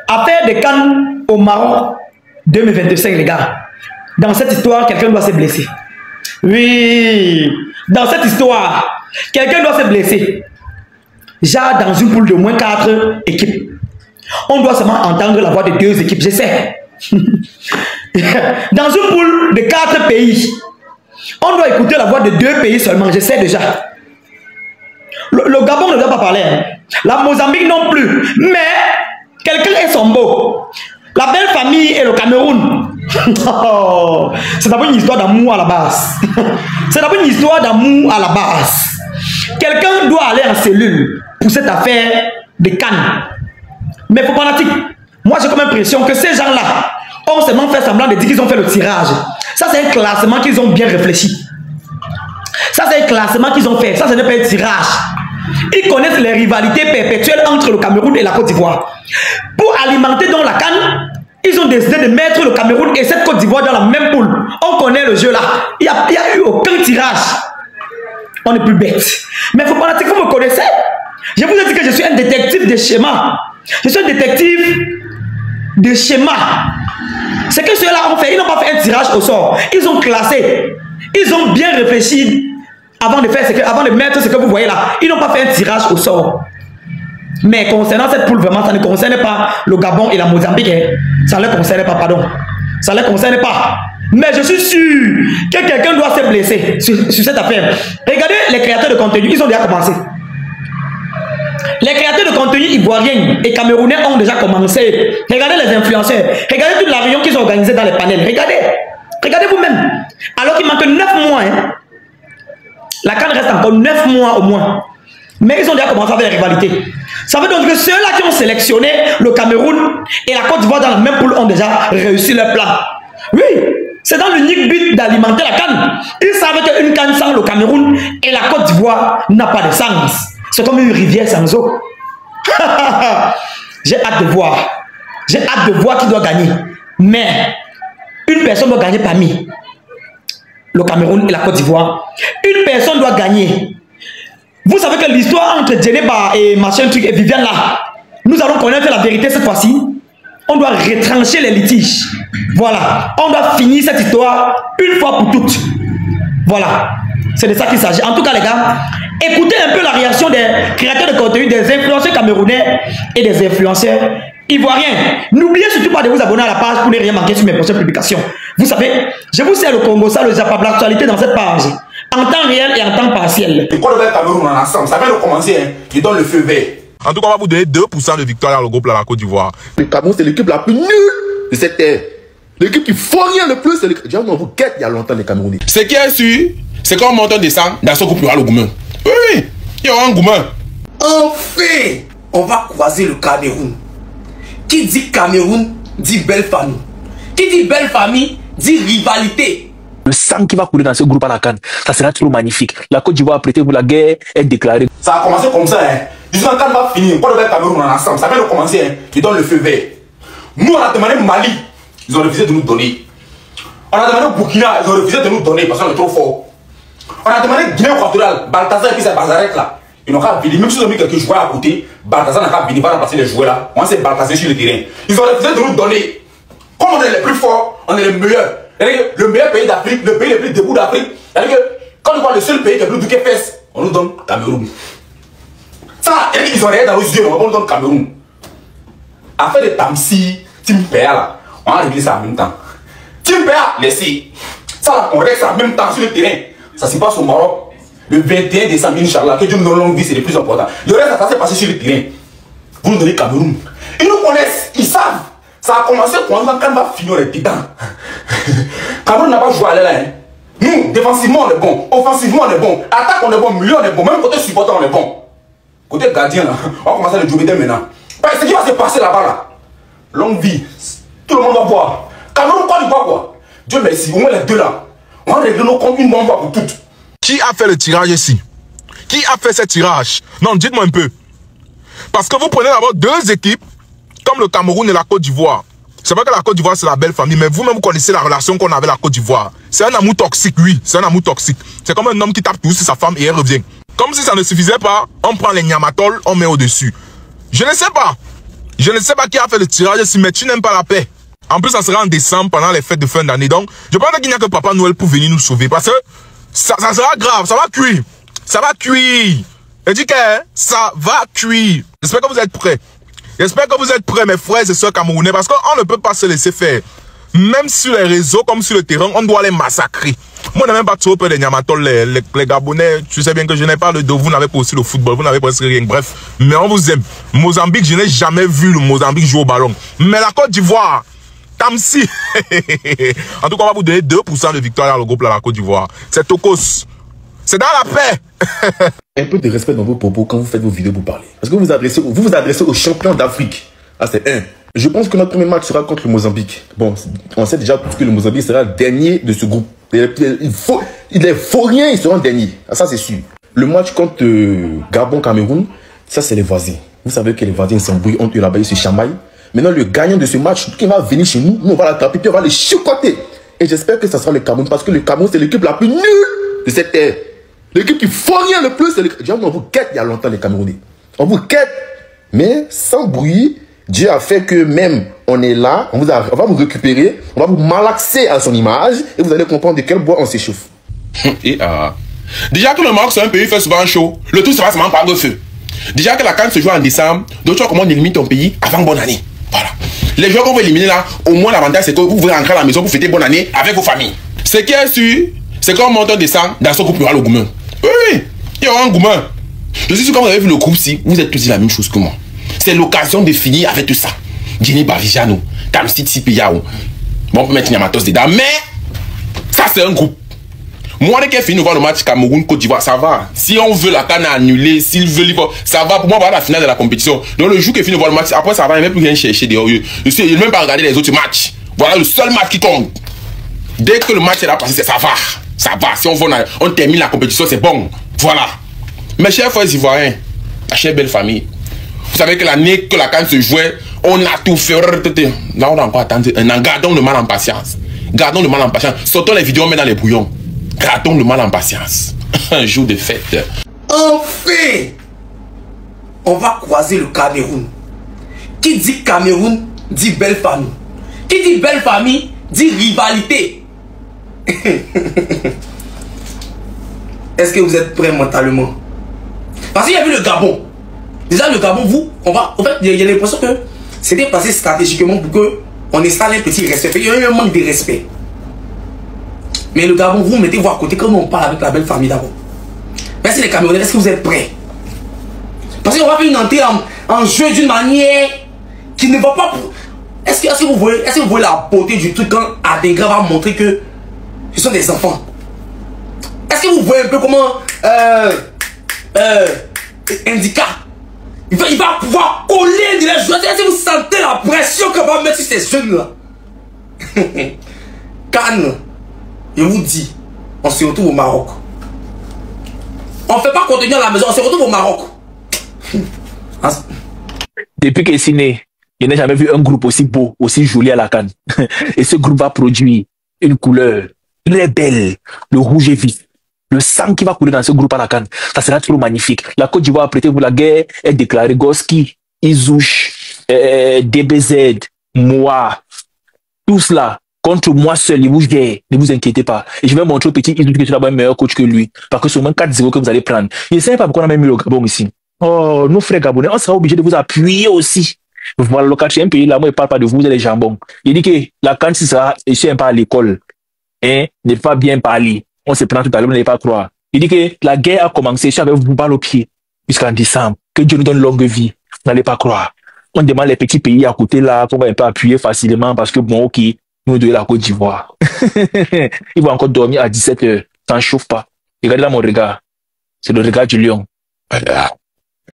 Affaire de CAN au Maroc 2025, les gars. Dans cette histoire, quelqu'un doit se blesser. Oui, dans cette histoire, quelqu'un doit se blesser. Genre dans une poule de moins 4 équipes. On doit seulement entendre la voix de 2 équipes, je sais. Dans une poule de 4 pays, on doit écouter la voix de 2 pays seulement, je sais déjà. Le Gabon ne doit pas parler, hein. La Mozambique non plus. Mais quelqu'un est son beau. La belle famille et le Cameroun. C'est d'abord une histoire d'amour à la base. C'est d'abord une histoire d'amour à la base. Quelqu'un doit aller en cellule pour cette affaire de Cannes. Mais faut pas fanatique. Moi j'ai comme l'impression que ces gens-là ont seulement fait semblant de dire qu'ils ont fait le tirage. Ça c'est un classement qu'ils ont bien réfléchi. Ça c'est un classement qu'ils ont fait. Ça ce n'est pas un tirage. Ils connaissent les rivalités perpétuelles entre le Cameroun et la Côte d'Ivoire. Pour alimenter donc la Cannes, ils ont décidé de mettre le Cameroun et cette Côte d'Ivoire dans la même poule. On connaît le jeu là. Il n'y a eu aucun tirage. On est plus bête. Mais faut pas dire que vous me connaissez. Je vous ai dit que je suis un détective de schéma. Je suis un détective de schéma. C'est que ceux-là ont fait. Ils n'ont pas fait un tirage au sort. Ils ont classé. Ils ont bien réfléchi avant de faire ce que, avant de mettre ce que vous voyez là. Ils n'ont pas fait un tirage au sort. Mais concernant cette poule, vraiment, ça ne concerne pas le Gabon et la Mozambique. Hein. Ça ne les concerne pas, pardon. Ça ne les concerne pas. Mais je suis sûr que quelqu'un doit se blesser sur cette affaire. Regardez les créateurs de contenu, ils ont déjà commencé. Les créateurs de contenu ivoiriens et camerounais ont déjà commencé. Regardez les influenceurs. Regardez toute la réunion qu'ils ont organisée dans les panels. Regardez. Regardez vous-même. Alors qu'il manque 9 mois. Hein. La CAN reste encore 9 mois au moins. Mais ils ont déjà commencé avec les rivalités. Ça veut donc que ceux-là qui ont sélectionné le Cameroun et la Côte d'Ivoire dans la même poule ont déjà réussi leur plan. Oui, c'est dans l'unique but d'alimenter la CAN. Ils savent qu'une CAN sans le Cameroun et la Côte d'Ivoire n'a pas de sens. C'est comme une rivière sans eau. J'ai hâte de voir. J'ai hâte de voir qui doit gagner. Mais une personne doit gagner parmi le Cameroun et la Côte d'Ivoire. Une personne doit gagner. Vous savez que l'histoire entre Djeneba et machin truc et Viviane là, nous allons connaître la vérité cette fois-ci. On doit retrancher les litiges. Voilà. On doit finir cette histoire une fois pour toutes. Voilà. C'est de ça qu'il s'agit. En tout cas, les gars, écoutez un peu la réaction des créateurs de contenu, des influenceurs camerounais et des influenceurs ivoiriens. N'oubliez surtout pas de vous abonner à la page pour ne rien manquer sur mes prochaines publications. Vous savez, je vous sers le Congo, ça, le Japon, l'actualité dans cette page. En temps réel et en temps partiel. Et quand le Cameroun en ensemble, ça vient de commencer, hein. Je donne le feu vert. En tout cas, on va vous donner 2% de victoire dans le groupe là, la Côte d'Ivoire. Le Cameroun, c'est l'équipe la plus nulle de cette terre. L'équipe qui faut rien le plus, c'est l'équipe. On vous guette il y a longtemps les Camerounais. Ce qui est sûr, c'est qu'on monte, on descend, dans ce groupe, il y aura le Goumen. Oui, il y aura un Goumen. Enfin, on va croiser le Cameroun. Qui dit Cameroun, dit belle famille. Qui dit belle famille, dit rivalité. Le sang qui va couler dans ce groupe à la CAN, ça sera trop magnifique. La Côte d'Ivoire, prêtez-vous, la guerre est déclarée. Ça a commencé comme ça, hein. Disons quand va finir, quand le Cameroun en ensemble, ça vient de commencer, hein. Je donne le feu vert. Nous, on a demandé Mali, ils ont refusé de nous donner. On a demandé Burkina, ils ont refusé de nous donner parce qu'on est trop fort. On a demandé Guinée équatoriale, Balthazar et puis c'est Bazaret là. Ils n'ont qu'à venir, même s'ils ont mis quelques joueurs à côté, Balthazar n'a qu'à venir, va remplacer les joueurs là. On s'est Balthazar sur le terrain. Ils ont refusé de nous donner. Comme on est les plus forts, on est les meilleurs. Le meilleur pays d'Afrique, le pays le plus debout d'Afrique. C'est-à-dire que quand on voit le seul pays qui est plus doué fesses, on nous donne Cameroun. Ça, ils ont rien dans nos yeux, on nous donne Cameroun. Affaire de Tamsi, Tim Péa là, on a réglé ça en même temps. Tim Péa, laissez. Ça là, on règle ça en même temps sur le terrain. Ça se passe au Maroc. Le 21 décembre, Inch'Allah, que Dieu nous donne longue vie, c'est le plus important. Le reste, ça s'est passé sur le terrain. Vous nous donnez Cameroun. Ils nous connaissent, ils savent. Ça a commencé quand on va finir les titans. Cameroun n'a pas joué à l'aile là. Hein. Nous, défensivement on est bon, offensivement on est bon, attaque on est bon, milieu on est bon, même côté supporter on est bon. Côté gardien là, on va commencer à le jouer maintenant. Ce qui va se passer là-bas là, longue vie, tout le monde va voir. Cameroun quoi du quoi. Dieu merci, au moins les deux là. On va régler nos comptes une bonne fois pour toutes. Qui a fait le tirage ici? Qui a fait ce tirage? Non, dites-moi un peu. Parce que vous prenez d'abord 2 équipes comme le Cameroun et la Côte d'Ivoire. C'est vrai que la Côte d'Ivoire c'est la belle famille, mais vous-même vous connaissez la relation qu'on a avec la Côte d'Ivoire. C'est un amour toxique, oui, c'est un amour toxique. C'est comme un homme qui tape tout sur sa femme et elle revient. Comme si ça ne suffisait pas, on prend les Niamatol, on met au-dessus. Je ne sais pas. Je ne sais pas qui a fait le tirage ici, mais tu n'aimes pas la paix. En plus, ça sera en décembre, pendant les fêtes de fin d'année. Donc, je pense qu'il n'y a que Papa Noël pour venir nous sauver. Parce que ça sera grave, ça va cuire. Ça va cuire. Je dis que ça va cuire. J'espère que vous êtes prêts. J'espère que vous êtes prêts, mes frères et sœurs camerounais. Parce qu'on ne peut pas se laisser faire. Même sur les réseaux, comme sur le terrain, on doit les massacrer. Moi, je n'ai même pas trop peur des Niamatol, les Gabonais. Tu sais bien que je n'ai pas le dos. Vous n'avez pas aussi le football. Vous n'avez presque rien. Bref. Mais on vous aime. Mozambique, je n'ai jamais vu le Mozambique jouer au ballon. Mais la Côte d'Ivoire, Tamsi. En tout cas, on va vous donner 2% de victoire dans le groupe, là, la Côte d'Ivoire. C'est Tokos. C'est dans la paix. Un peu de respect dans vos propos quand vous faites vos vidéos pour parler. Parce que vous vous adressez aux champions d'Afrique. Ah, c'est un. Je pense que notre premier match sera contre le Mozambique. Bon, on sait déjà que le Mozambique sera dernier de ce groupe. Les Vauriens, ils seront derniers. Ah, ça, c'est sûr. Le match contre Gabon-Cameroun, ça, c'est les voisins. Vous savez que les voisins s'embrouillent entre eux là-bas, ils se chamaillent. Maintenant, le gagnant de ce match, qui va venir chez nous, nous, on va l'attraper, puis on va le chicoter. Et j'espère que ça sera le Cameroun, parce que le Cameroun, c'est l'équipe la plus nulle de cette terre. L'équipe qui fait rien le plus, c'est le... Déjà, on vous quête il y a longtemps, les Camerounais. On vous quête, mais sans bruit. Dieu a fait que même on est là, on va vous récupérer, on va vous malaxer à son image et vous allez comprendre de quel bois on s'échauffe. Déjà que le Maroc c'est un pays qui fait souvent chaud, le tout se passe seulement par le feu. Déjà que la CAN se joue en décembre, donc tu vois comment on élimine ton pays avant bonne année. Voilà. Les joueurs qu'on veut éliminer là, au moins l'avantage c'est que vous pouvez rentrer à la maison pour fêter bonne année avec vos familles. Ce qui est sûr, c'est qu'on monte en décembre, dans ce groupe il y aura le Goumen. Oui, il y aura un Goumen. Je suis sûr que quand vous avez vu le groupe-ci, vous êtes tous dit la même chose que moi. C'est l'occasion de finir avec tout ça. Guinée Bavijano, Kamsi Tsipiyao. Bon, on peut mettre Niamatos dedans, mais ça c'est un groupe. Moi, dès qu'il finit de voir le match Cameroun-Côte d'Ivoire, ça va. Si on veut la CAN annuler, s'il veut, ça va. Pour moi, on va à la finale de la compétition. Donc le jour qu'il finit de voir le match, après ça va, il n'y a même plus rien chercher dehors. Je sais, il n'a même pas regardé les autres matchs. Voilà le seul match qui compte. Dès que le match est là passé, ça va. Ça va. Si on termine la compétition, c'est bon. Voilà. Mes chers frères ivoiriens, ma chère belle famille, vous savez que l'année que la CAN se jouait, on a tout fait. Là, on a encore attendu. Gardons le mal en patience. Gardons le mal en patience. Sortons les vidéos, on met dans les bouillons. Gardons le mal en patience. Un jour de fête. Enfin, on va croiser le Cameroun. Qui dit Cameroun, dit belle famille. Qui dit belle famille, dit rivalité. Est-ce que vous êtes prêts mentalement? Parce qu'il y a vu le Gabon. Déjà, le Gabon, en fait, il y a l'impression que c'était passé stratégiquement pour qu'on installe un petit respect. Il y a eu un manque de respect. Mais le Gabon, vous mettez-vous à côté comme on parle avec la belle famille d'abord. Merci les Camerounais, est-ce que vous êtes prêts? Parce qu'on va faire une entrée en jeu d'une manière qui ne va pas... Est-ce que vous voyez la beauté du truc quand Adingra va montrer que ce sont des enfants? Est-ce que vous voyez un peu comment Indica il va pouvoir coller de la joie? Est-ce que vous sentez la pression qu'on va mettre sur ces jeunes là? Cannes, je vous dis, on se retrouve au Maroc. On ne fait pas contenir à la maison, on se retrouve au Maroc. Depuis que c'est né, je n'ai jamais vu un groupe aussi beau, aussi joli à la CAN. Et ce groupe va produire une couleur très belle, le rouge et vif. Le sang qui va couler dans ce groupe à la CAN, ça sera trop magnifique. La Côte d'Ivoire, prêtez-vous la guerre, est déclarée. Goski, Izouche, DBZ, Moa, tout cela, contre moi seul, il vous gère. Ne vous inquiétez pas. Et je vais montrer au petit Izouche que tu as un meilleur coach que lui. Parce que c'est au moins 4-0 que vous allez prendre. Je ne sais pas pourquoi on a même mis le Gabon ici. Oh, nos frères gabonais, on sera obligé de vous appuyer aussi. Voilà, le quatrième pays, là, moi, il ne parle pas de vous, vous êtes les jambons. Il dit que la CAN, si ça, je ne suis pas à l'école. Hein, n'est pas bien parlé. On se prend tout à l'heure, vous n'allez pas croire. Il dit que la guerre a commencé, je suis avec vous balle au pied, jusqu'en décembre. Que Dieu nous donne longue vie. Vous n'allez pas croire. On demande les petits pays à côté là, qu'on va un peu appuyer facilement parce que bon, ok, nous devons la Côte d'Ivoire. Il va encore dormir à 17h. Ça ne chauffe pas. Regardez là mon regard. C'est le regard du lion.